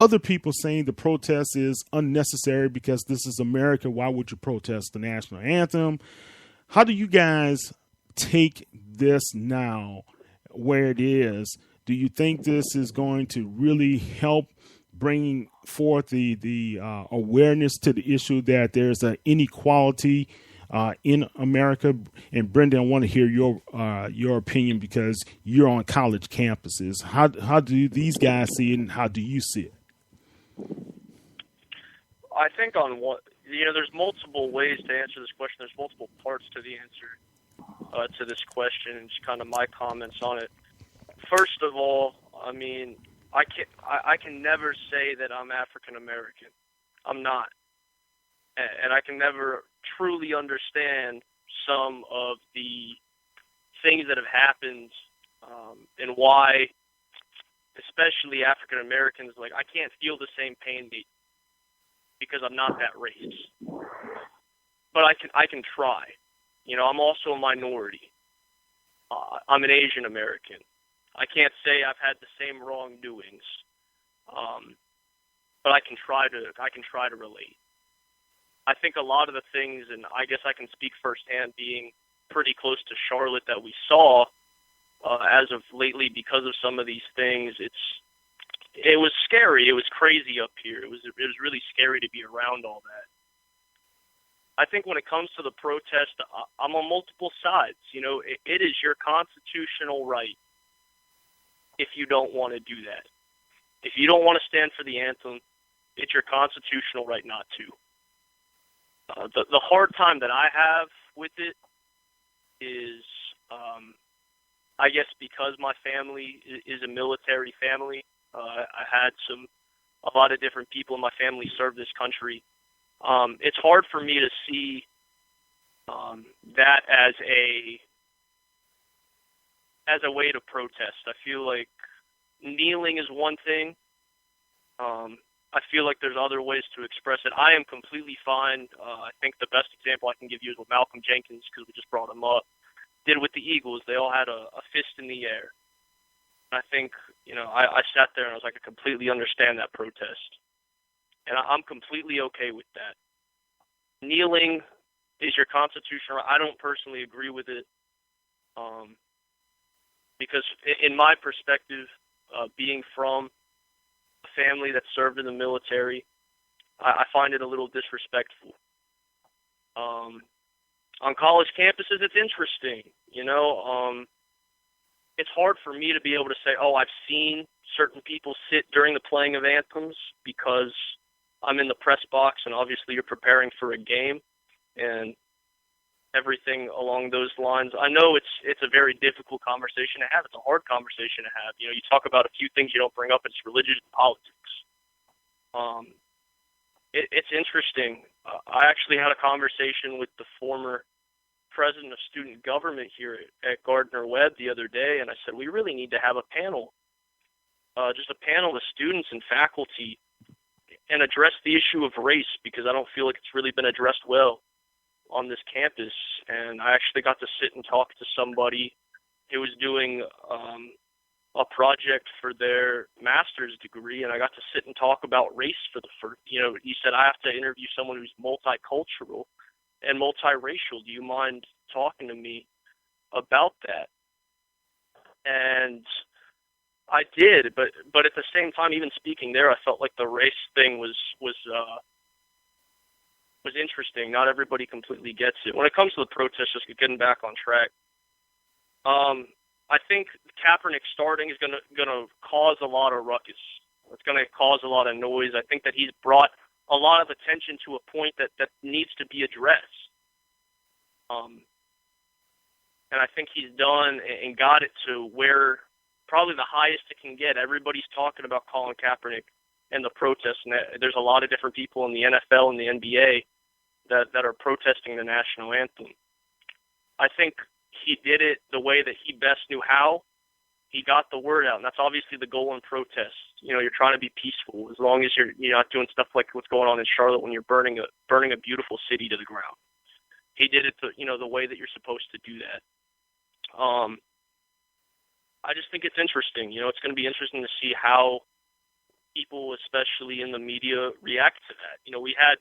other people saying the protest is unnecessary because this is America. Why would you protest the national anthem? How do you guys take this now where it is? Do you think this is going to really help bringing forth the awareness to the issue that there's an inequality in America? And Brendan, I want to hear your opinion because you're on college campuses. How do these guys see it, and how do you see it? I think there's multiple ways to answer this question. There's multiple parts to the answer to this question, and just kind of my comments on it. First of all, I mean, I can never say that I'm African American. I'm not. And I can never truly understand some of the things that have happened and why, especially African Americans, like, I can't feel the same pain because I'm not that race. But I can try. I'm also a minority. I'm an Asian American. I can't say I've had the same wrongdoings, but I can try to relate. I think a lot of the things, and I guess I can speak firsthand, being pretty close to Charlotte, that we saw as of lately because of some of these things. It was scary. It was crazy up here. It was really scary to be around all that. I think when it comes to the protest, I'm on multiple sides. It is your constitutional right if you don't want to do that. If you don't want to stand for the anthem, it's your constitutional right not to. The hard time that I have with it is, I guess because my family is a military family, I had a lot of different people in my family serve this country. It's hard for me to see that as a way to protest. I feel like kneeling is one thing. I feel like there's other ways to express it. I am completely fine. I think the best example I can give you is what Malcolm Jenkins, because we just brought him up, did with the Eagles. They all had a fist in the air. I think, I sat there and I was like, I completely understand that protest. And I'm completely okay with that. Kneeling is your constitutional right. I don't personally agree with it. Because in my perspective, being from a family that served in the military, I find it a little disrespectful. On college campuses, it's interesting. It's hard for me to be able to say, oh, I've seen certain people sit during the playing of anthems because I'm in the press box, and obviously you're preparing for a game and everything along those lines. I know it's a very difficult conversation to have. It's a hard conversation to have. You talk about a few things you don't bring up. It's religion and politics. It's interesting. I actually had a conversation with the former president of student government here at Gardner-Webb the other day, and I said, we really need to have a panel, just a panel of students and faculty, and address the issue of race, because I don't feel like it's really been addressed well on this campus. And I actually got to sit and talk to somebody who was doing a project for their master's degree, and I got to sit and talk about race for the first, he said, I have to interview someone who's multicultural and multiracial. Do you mind talking to me about that? And I did, but at the same time, even speaking there, I felt like the race thing was interesting. Not everybody completely gets it. When it comes to the protest, just getting back on track, I think Kaepernick starting is gonna cause a lot of ruckus. It's gonna cause a lot of noise. I think that he's brought a lot of attention to a point that needs to be addressed. And I think he's done and got it to where probably the highest it can get. Everybody's talking about Colin Kaepernick and the protests, and there's a lot of different people in the NFL and the NBA that are protesting the national anthem. I think he did it the way that he best knew how. He got the word out, and that's obviously the goal in protests. You're trying to be peaceful, as long as you're not doing stuff like what's going on in Charlotte when you're burning a beautiful city to the ground. He did it the way that you're supposed to do that. I just think it's interesting. It's going to be interesting to see how people, especially in the media, react to that. You know, we had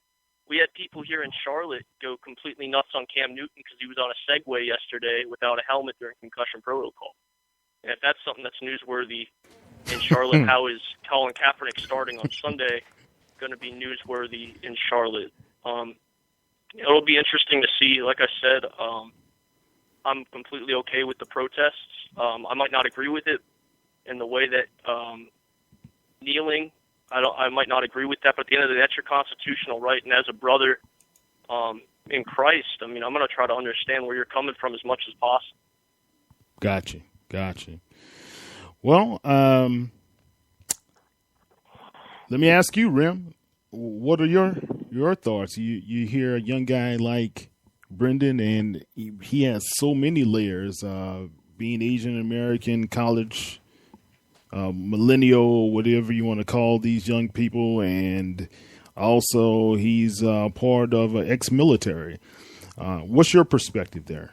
people here in Charlotte go completely nuts on Cam Newton because he was on a Segway yesterday without a helmet during concussion protocol. And if that's something that's newsworthy in Charlotte, how is Colin Kaepernick starting on Sunday going to be newsworthy in Charlotte? It'll be interesting to see. Like I said, I'm completely okay with the protests. I might not agree with it in the way that kneeling. I might not agree with that, but at the end of the day, that's your constitutional right. And as a brother in Christ, I mean, I'm going to try to understand where you're coming from as much as possible. Gotcha. Well, let me ask you, Rem, what are your thoughts? You hear a young guy like Brendan, and he has so many layers, being Asian American, college, millennial, whatever you want to call these young people, and also he's part of ex-military. What's your perspective there?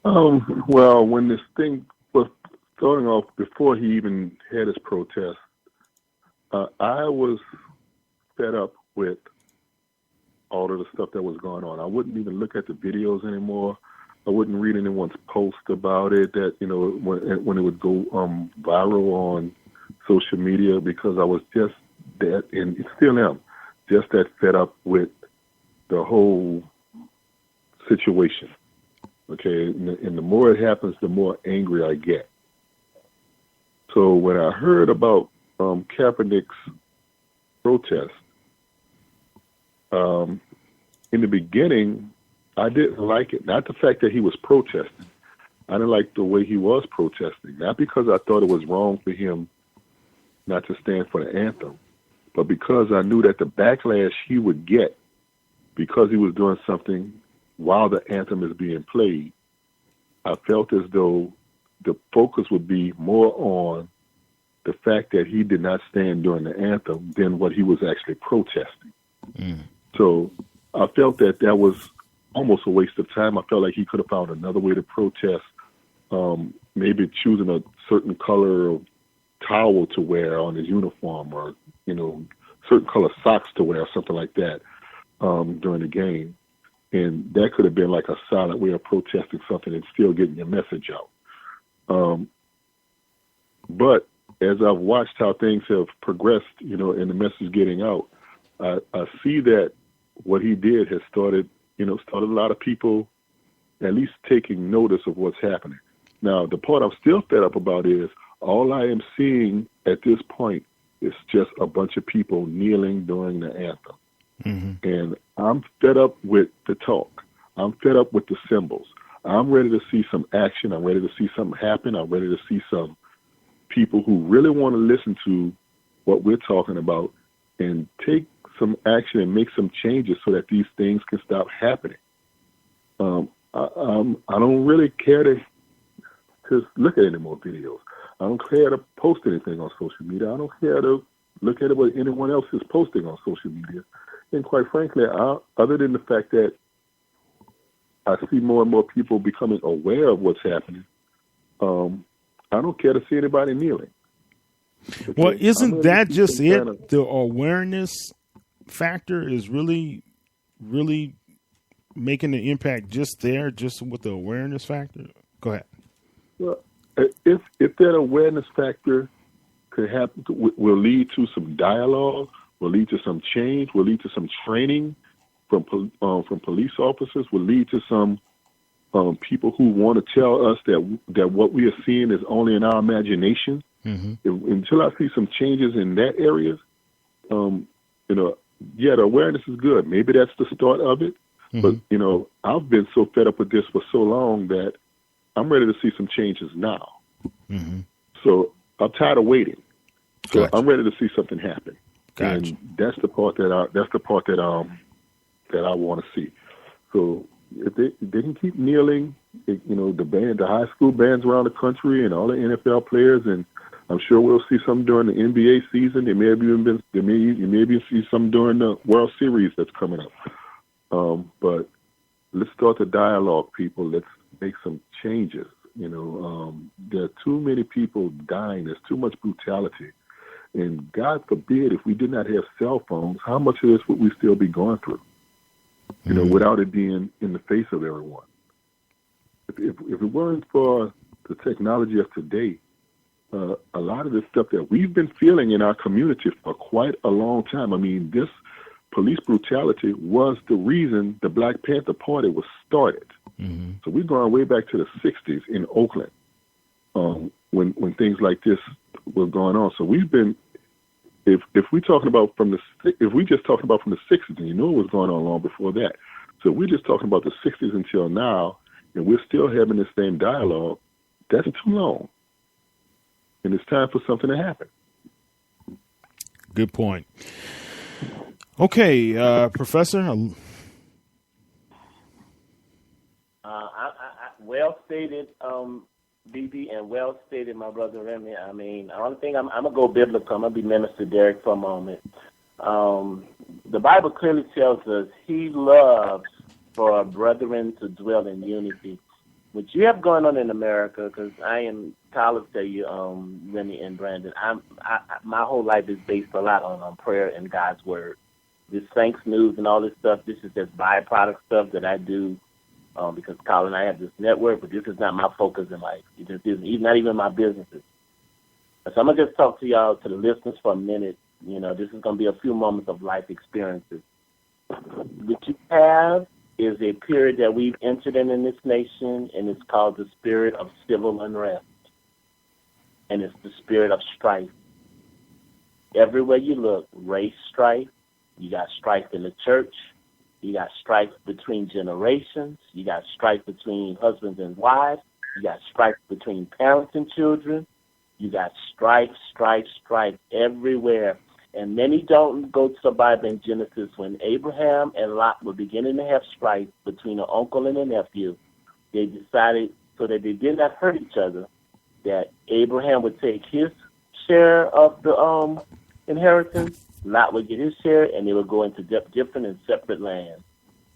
Well, when this thing was starting off, before he even had his protest, I was fed up with all of the stuff that was going on. I wouldn't even look at the videos anymore. I wouldn't read anyone's post about it that, you know, when it would go viral on social media, because I was just that, and still am, just that fed up with the whole situation. Okay, and the more it happens, the more angry I get. So when I heard about Kaepernick's protest, in the beginning, I didn't like it. Not the fact that he was protesting. I didn't like the way he was protesting. Not because I thought it was wrong for him not to stand for the anthem, but because I knew that the backlash he would get because he was doing something while the anthem is being played, I felt as though the focus would be more on the fact that he did not stand during the anthem than what he was actually protesting. So I felt that was almost a waste of time. I felt like he could have found another way to protest, maybe choosing a certain color of towel to wear on his uniform, or, you know, certain color socks to wear, or something like that during the game. And that could have been like a silent way of protesting something and still getting your message out. But as I've watched how things have progressed, you know, and the message getting out, I see that what he did has started a lot of people at least taking notice of what's happening. Now, the part I'm still fed up about is all I am seeing at this point is just a bunch of people kneeling during the anthem. And I'm fed up with the talk. I'm fed up with the symbols. I'm ready to see some action. I'm ready to see something happen. I'm ready to see some people who really want to listen to what we're talking about and take some action and make some changes so that these things can stop happening. I don't really care to look at any more videos. I don't care to post anything on social media. I don't care to look at what anyone else is posting on social media. And quite frankly, other than the fact that I see more and more people becoming aware of what's happening, I don't care to see anybody kneeling. Well, isn't that just it? The awareness factor is really, really making an impact just there, just with the awareness factor? Go ahead. Well, if that awareness factor could happen, will lead to some dialogue, will lead to some change, will lead to some training from police officers, will lead to some people who want to tell us that what we are seeing is only in our imagination. Until I see some changes in that area, the awareness is good. Maybe that's the start of it. But, I've been so fed up with this for so long that I'm ready to see some changes now. So I'm tired of waiting. So I'm ready to see something happen. And that's the part that I want to see. So if they can keep kneeling, the high school bands around the country and all the NFL players, and I'm sure we'll see some during the NBA season. You may even see some during the World Series that's coming up. But let's start the dialogue, people. Let's make some changes. There are too many people dying. There's too much brutality. And God forbid if we did not have cell phones, how much of this would we still be going through? You know, without it being in the face of everyone. If it weren't for the technology of today, a lot of the stuff that we've been feeling in our community for quite a long time. I mean, this police brutality was the reason the Black Panther Party was started. Mm-hmm. So we've gone way back to the 60s in Oakland when things like this were going on. So we've been, if we talking about if we just talking about from the 60s, and you know what was going on long before that. So we're just talking about the 60s until now, and we're still having the same dialogue. That's too long. And it's time for something to happen. Good point. Okay, Professor. Well stated, BB, and well stated, my brother Remy. I mean, the only thing I'm gonna go biblical. I'm gonna be Minister Derek for a moment. The Bible clearly tells us He loves for our brethren to dwell in unity. What you have going on in America, because I am, I'll tell you, Remy and Brandon, my whole life is based a lot on prayer and God's word. This Saints news and all this stuff, this is just byproduct stuff that I do because Colin and I have this network, but this is not my focus in life. It just isn't, not even my businesses. So I'm going to just talk to y'all, to the listeners for a minute. You know, this is going to be a few moments of life experiences. What you have is a period that we've entered in this nation, and it's called the spirit of civil unrest. And it's the spirit of strife. Everywhere you look, race strife. You got strife in the church. You got strife between generations. You got strife between husbands and wives. You got strife between parents and children. You got strife everywhere. And many don't go to the Bible in Genesis when Abraham and Lot were beginning to have strife between an uncle and a nephew. They decided, so that they did not hurt each other, that Abraham would take his share of the inheritance, Lot would get his share, and they would go into different and separate lands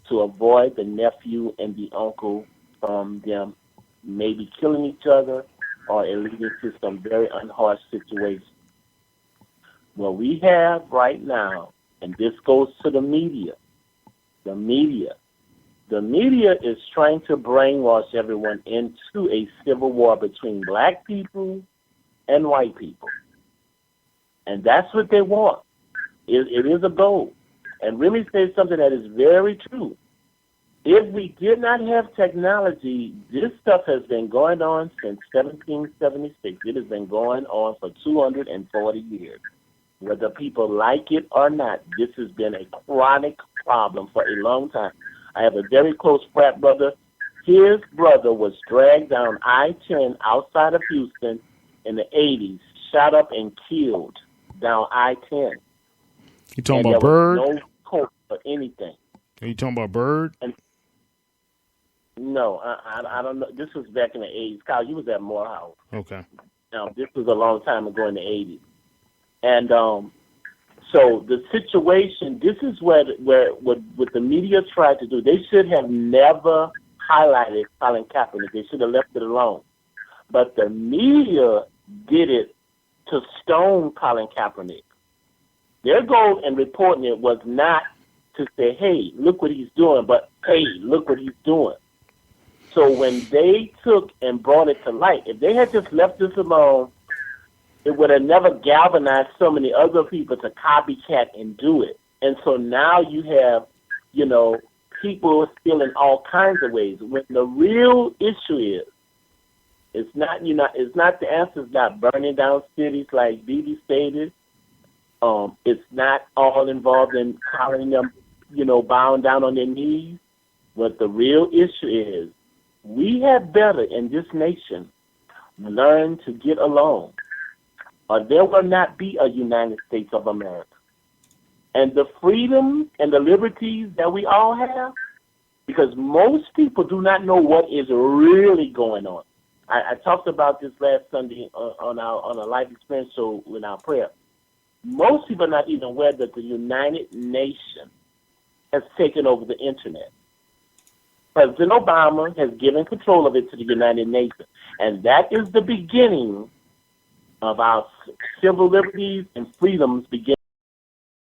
to avoid the nephew and the uncle from them maybe killing each other or leading to some very unharsh situations. What we have right now, and this goes to the media, the media is trying to brainwash everyone into a civil war between black people and white people. And that's what they want. It is a goal. And Remy says something that is very true. If we did not have technology, this stuff has been going on since 1776. It has been going on for 240 years. Whether people like it or not, this has been a chronic problem for a long time. I have a very close frat brother. His brother was dragged down I-10 outside of Houston in the 80s, shot up and killed down I-10. You talking about Bird? No court or anything. Are you talking about Bird? No, I don't know. This was back in the 80s. Kyle, you was at Morehouse. Okay. Now, this was a long time ago in the 80s. And so the situation, this is what the media tried to do. They should have never highlighted Colin Kaepernick. They should have left it alone. But the media did it to stone Colin Kaepernick. Their goal in reporting it was not to say, hey, look what he's doing, but hey, look what he's doing. So when they took and brought it to light, if they had just left this alone, it would have never galvanized so many other people to copycat and do it. And so now you have, people stealing all kinds of ways. When the real issue is, it's not the answer is not burning down cities like Dee stated. It's not all involved in calling them, bowing down on their knees. What the real issue is, we had better in this nation learn to get along, or there will not be a United States of America. And the freedom and the liberties that we all have, because most people do not know what is really going on. I talked about this last Sunday on a life experience show in our prayer. Most people are not even aware that the United Nations has taken over the internet. President Obama has given control of it to the United Nations. And that is the beginning of our civil liberties and freedoms begin